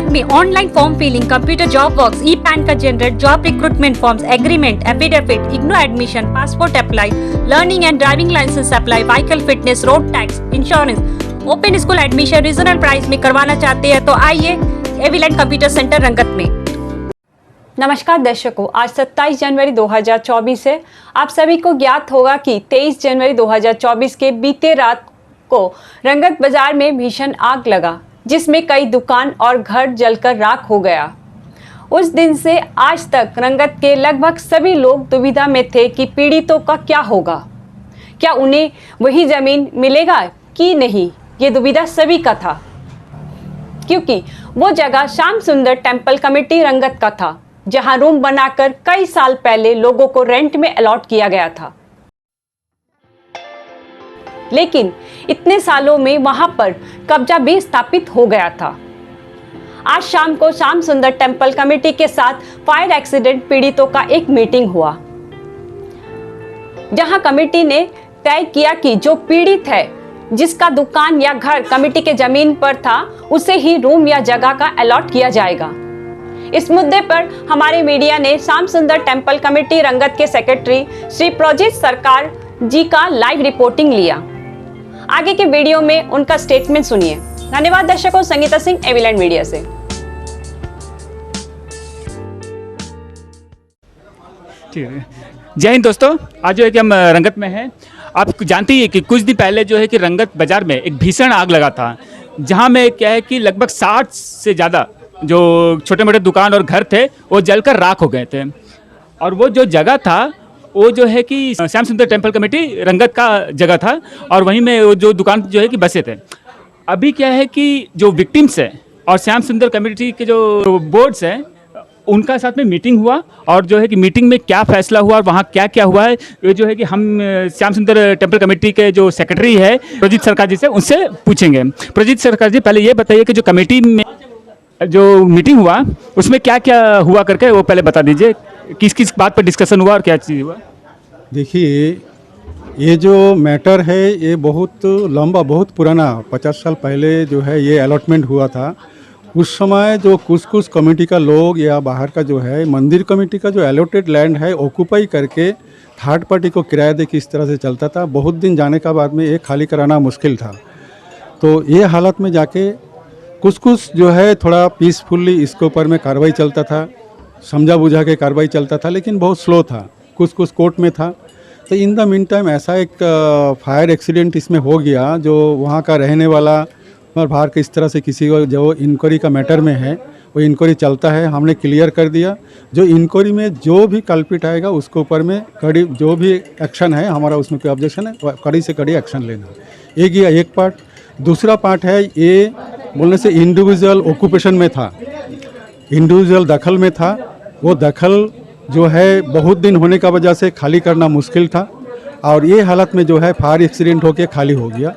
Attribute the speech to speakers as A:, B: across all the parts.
A: में online form filling, computer job works, e PAN का generate, job recruitment forms, agreement, affidavit, IGNOU admission, passport apply, learning and driving licence apply, vehicle fitness, road tax, insurance, open school admission regional price में करवाना चाहते हैं तो आइए एविलेंट computer centre रंगत में।
B: नमस्कार दर्शकों, आज 27 जनवरी 2024 है। आप सभी को ज्ञात होगा कि 23 जनवरी 2024 के बीते रात को रंगत बाजार में भीषण आग लगा, जिसमें कई दुकान और घर जलकर राख हो गया। उस दिन से आज तक रंगत के लगभग सभी लोग दुविधा में थे कि पीड़ितों का क्या होगा, क्या उन्हें वही जमीन मिलेगा कि नहीं। ये दुविधा सभी का था, क्योंकि वो जगह श्याम सुंदर टेम्पल कमेटी रंगत का था, जहां रूम बनाकर कई साल पहले लोगों को रेंट में अलॉट किया गया था। लेकिन इतने सालों में वहां पर कब्जा भी स्थापित हो गया था। आज शाम को श्याम सुंदर टेम्पल कमेटी के साथ फायर एक्सीडेंट पीड़ितों का एक मीटिंग हुआ, जहां कमेटी ने तय किया कि जो पीड़ित है, जिसका दुकान या घर कमेटी के जमीन पर था, उसे ही रूम या जगह का अलॉट किया जाएगा। इस मुद्दे पर हमारे मीडिया ने श्याम सुंदर टेम्पल कमेटी रंगत के सेक्रेटरी श्री प्रजीत सरकार जी का लाइव रिपोर्टिंग लिया। आगे के वीडियो में उनका स्टेटमेंट सुनिए। धन्यवाद दर्शकों। संगीता सिंह, एविलेंट मीडिया से।
C: ठीक है, जय हिंद दोस्तों। आज जो है कि हम रंगत में हैं। आप जानते ही है कि कुछ दिन पहले जो है कि रंगत बाजार में एक भीषण आग लगा था, जहां में क्या है कि लगभग 60 से ज़्यादा जो छोटे मोटे दुकान और घर थे वो जलकर राख हो गए थे। और वो जो जगह था वो जो है कि श्याम सुंदर टेम्पल कमेटी रंगत का जगह था, और वहीं में वो जो दुकान जो है कि बसे थे। अभी क्या है कि जो विक्टिम्स हैं और श्याम सुंदर कमेटी के जो बोर्ड्स हैं, उनका साथ में मीटिंग हुआ, और जो है कि मीटिंग में क्या फैसला हुआ और वहाँ क्या क्या हुआ है, ये जो है कि हम श्याम सुंदर टेम्पल कमेटी के जो सेक्रेटरी है प्रजीत सरकार जी से उनसे पूछेंगे। प्रजीत सरकार जी, पहले ये बताइए कि जो कमेटी में जो मीटिंग हुआ उसमें क्या क्या हुआ करके वो पहले बता दीजिए। किस किस बात पर डिस्कशन हुआ और क्या चीज़ हुआ?
D: देखिए, ये जो मैटर है ये बहुत लंबा, बहुत पुराना, 50 साल पहले जो है ये अलॉटमेंट हुआ था। उस समय जो कुछ कमेटी का लोग या बाहर का जो है मंदिर कमेटी का जो अलॉटेड लैंड है ऑक्यूपाई करके थर्ड पार्टी को किराया दे के इस तरह से चलता था। बहुत दिन जाने का बाद में ये खाली कराना मुश्किल था। तो ये हालत में जाके कुछ जो है थोड़ा पीसफुली इसके ऊपर में कार्रवाई चलता था, समझा बुझा के कार्रवाई चलता था, लेकिन बहुत स्लो था। कुछ कोर्ट में था। तो इन द मीन टाइम ऐसा एक फायर एक्सीडेंट इसमें हो गया, जो वहाँ का रहने वाला और बाहर के इस तरह से किसी को जो इंक्वायरी का मैटर में है, वो इंक्वायरी चलता है, हमने क्लियर कर दिया। जो इंक्वायरी में जो भी कल्पिट आएगा उसके ऊपर में कड़ी जो भी एक्शन है, हमारा उसमें कोई ऑब्जेक्शन है, कड़ी से कड़ी एक्शन लेना। एक ये एक पार्ट। दूसरा पार्ट है, ये बोलने से इंडिविजुअल ऑक्यूपेशन में था, इंडिविजुअल दखल में था। वो दखल जो है बहुत दिन होने का वजह से खाली करना मुश्किल था, और ये हालत में जो है फायर एक्सीडेंट होके खाली हो गया।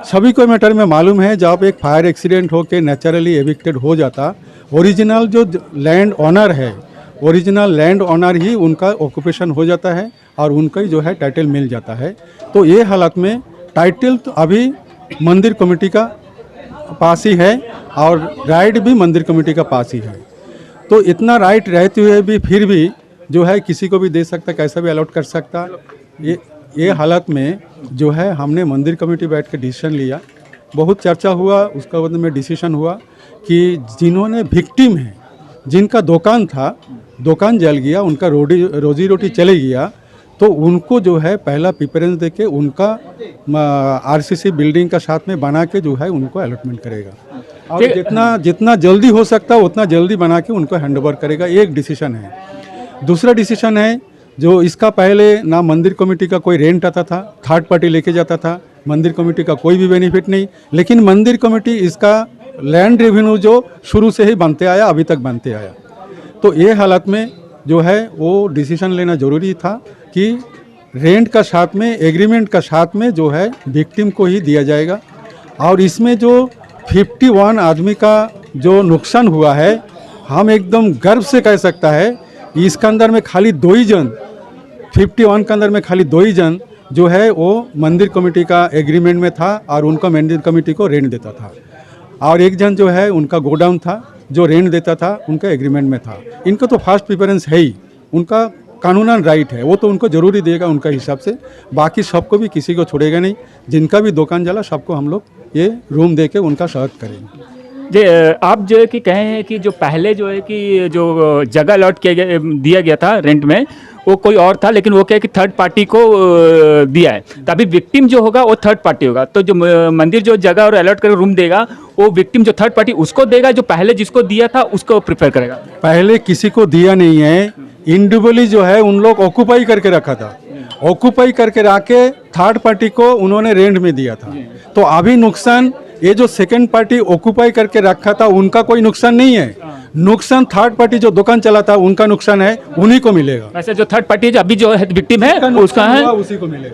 D: सभी को मैटर में मालूम है, जब एक फायर एक्सीडेंट होके नेचुरली एविक्टेड हो जाता, ओरिजिनल जो लैंड ऑनर है, ओरिजिनल लैंड ऑनर ही उनका ऑक्यूपेशन हो जाता है और उनका ही जो है टाइटल मिल जाता है। तो ये हालत में टाइटल तो अभी मंदिर कमेटी का पास ही है और राइट भी मंदिर कमेटी का पास ही है। तो इतना राइट रहते हुए भी फिर भी जो है किसी को भी दे सकता, कैसा भी अलॉट कर सकता। ये हालत में जो है हमने मंदिर कमेटी बैठ के डिसीजन लिया, बहुत चर्चा हुआ, उसका बाद में डिसीजन हुआ कि जिन्होंने विक्टिम है, जिनका दुकान था, दुकान जल गया, उनका रोजी रोटी चले गया, तो उनको जो है पहला प्रेफरेंस देके उनका आरसीसी बिल्डिंग का साथ में बना के जो है उनको अलॉटमेंट करेगा, और जितना जल्दी हो सकता है उतना जल्दी बना के उनको हैंडओवर करेगा। एक डिसीजन है। दूसरा डिसीजन है, जो इसका पहले ना मंदिर कमेटी का कोई रेंट आता था, थर्ड पार्टी लेके जाता था, मंदिर कमेटी का कोई भी बेनिफिट नहीं, लेकिन मंदिर कमेटी इसका लैंड रेवेन्यू जो शुरू से ही बनते आया, अभी तक बनते आया। तो ये हालत में जो है वो डिसीजन लेना ज़रूरी था कि रेंट का साथ में, एग्रीमेंट का साथ में जो है विक्टिम को ही दिया जाएगा। और इसमें जो 51 आदमी का जो नुकसान हुआ है, हम एकदम गर्व से कह सकता है, इसके अंदर में खाली 2 ही जन, 51 के अंदर में खाली 2 ही जन जो है वो मंदिर कमेटी का एग्रीमेंट में था और उनका मंदिर कमेटी को रेंट देता था, और एक जन जो है उनका गोडाउन था, जो रेंट देता था उनका एग्रीमेंट में था। इनका तो फर्स्ट प्रेफरेंस है ही, उनका कानूनन राइट है, वो तो उनको जरूरी देगा उनका हिसाब से। बाकी सबको भी किसी को छोड़ेगा नहीं, जिनका भी दुकान जला सबको हम लोग ये रूम दे के उनका स्वागत करेंगे।
C: जी आप जो है कि कहे हैं कि जो पहले जो है कि जो जगह अलॉट दिया गया था रेंट में वो कोई और था, लेकिन वो क्या है कि थर्ड पार्टी को दिया है, तो अभी विक्टिम जो होगा वो थर्ड पार्टी होगा। तो जो मंदिर जो जगह और अलॉट कर रूम देगा वो विक्टिम जो थर्ड पार्टी उसको देगा, जो पहले जिसको दिया था उसको प्रिफर करेगा।
D: पहले किसी को दिया नहीं है, इंडिविजुअली जो है उन लोग ऑक्यूपाई करके रखा था, ऑक्यूपाई करके रख के थर्ड पार्टी को उन्होंने रेंट में दिया था। तो अभी नुकसान ये जो सेकंड पार्टी ऑक्यूपाई करके रखा था उनका कोई नुकसान नहीं है, नुकसान थर्ड पार्टी जो दुकान चलाता उनका नुकसान है, उन्हीं को मिलेगा।
C: वैसे जो थर्ड पार्टी जो अभी जो है विक्टिम है उसका है
D: उसी को मिलेगा,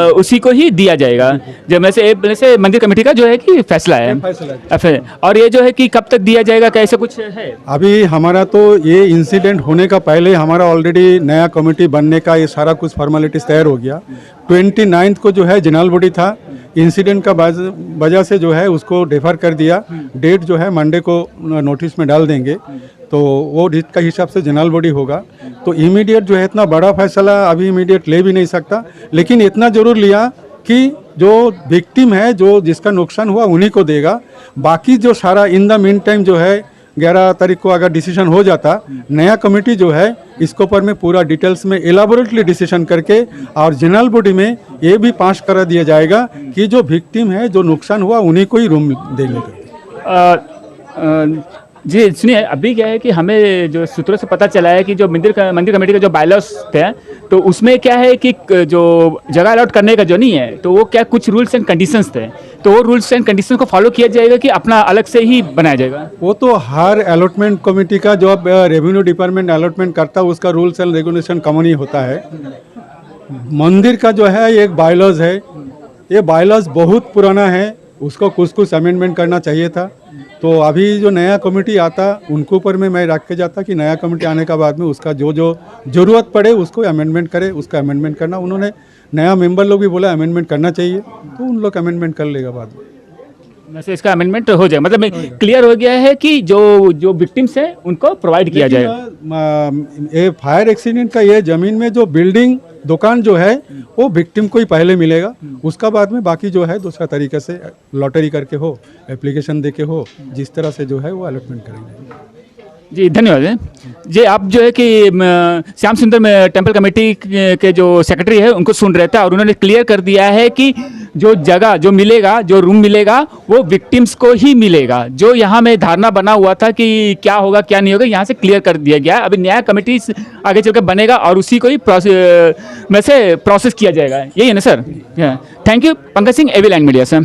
C: उसी को ही दिया जाएगा। जब वैसे मंदिर कमेटी का जो है कि फैसला है। और ये जो है कि कब तक दिया जाएगा, कैसे कुछ है?
D: अभी हमारा तो ये इंसिडेंट होने का पहले हमारा ऑलरेडी नया कमेटी बनने का ये सारा कुछ फॉर्मेलिटीज तैयार हो गया। 29 को जो है जनरल बॉडी था, इंसिडेंट का वजह से जो है उसको डिफर कर दिया, डेट जो है मंडे को नोटिस में डाल देंगे, तो वो डेट का हिसाब से जनरल बॉडी होगा। तो इमीडिएट जो है इतना बड़ा फैसला अभी इमीडिएट ले भी नहीं सकता, लेकिन इतना जरूर लिया कि जो विक्टिम है, जो जिसका नुकसान हुआ उन्हीं को देगा। बाकी जो सारा इन द मीन टाइम जो है 11 तारीख को अगर डिसीजन हो जाता, नया कमेटी जो है इसके ऊपर में पूरा डिटेल्स में एलाबोरेटली डिसीजन करके और जनरल बॉडी में ये भी पास करा दिया जाएगा कि जो विक्टिम है, जो नुकसान हुआ उन्हीं को ही रूम देने का।
C: जी सुनिए, अभी क्या है कि हमें जो सूत्रों से पता चला है कि जो मंदिर कमेटी का जो बायलॉस थे तो उसमें क्या है कि जो जगह अलॉट करने का जो नहीं है, तो वो क्या कुछ रूल्स एंड कंडीशंस थे, तो वो रूल्स एंड कंडीशंस को फॉलो किया जाएगा कि अपना अलग से ही बनाया जाएगा?
D: वो तो हर अलॉटमेंट कमेटी का जो रेवेन्यू डिपार्टमेंट अलॉटमेंट करता है उसका रूल्स एंड रेगुलेशन कॉमन ही होता है। मंदिर का जो है एक बायलॉज है, ये बायलॉज बहुत पुराना है, उसको कुछ अमेंडमेंट करना चाहिए था। तो अभी जो नया कमेटी आता उनके ऊपर में मैं रख के जाता कि नया कमेटी आने के बाद में उसका जो ज़रूरत पड़े उसको अमेंडमेंट करे, उसका अमेंडमेंट करना। उन्होंने नया मेंबर लोग भी बोला अमेंडमेंट करना चाहिए, तो उन लोग अमेंडमेंट कर लेगा बाद में।
C: वैसे इसका अमेंडमेंट हो जाए, मतलब क्लियर हो गया है कि जो विक्टिम्स हैं उनको प्रोवाइड किया जाएगा।
D: ये फायर एक्सीडेंट का ये ज़मीन में जो बिल्डिंग दुकान जो है वो विक्टिम को ही पहले मिलेगा, उसका बाद में बाकी जो है दूसरा तरीके से लॉटरी करके हो, एप्लीकेशन दे के हो, जिस तरह से जो है वो अलॉटमेंट करेंगे।
C: जी धन्यवाद जी। आप जो है कि श्याम सुंदर में टेम्पल कमेटी के जो सेक्रेटरी है उनको सुन रहे थे और उन्होंने क्लियर कर दिया है कि जो जगह जो मिलेगा, जो रूम मिलेगा वो विक्टिम्स को ही मिलेगा। जो यहाँ में धारणा बना हुआ था कि क्या होगा क्या नहीं होगा, यहाँ से क्लियर कर दिया गया है। अभी नया कमेटी आगे चलकर बनेगा और उसी को ही प्रोसेस किया जाएगा, यही है ना sir? Thank you. Pankaj Singh, AV land media से।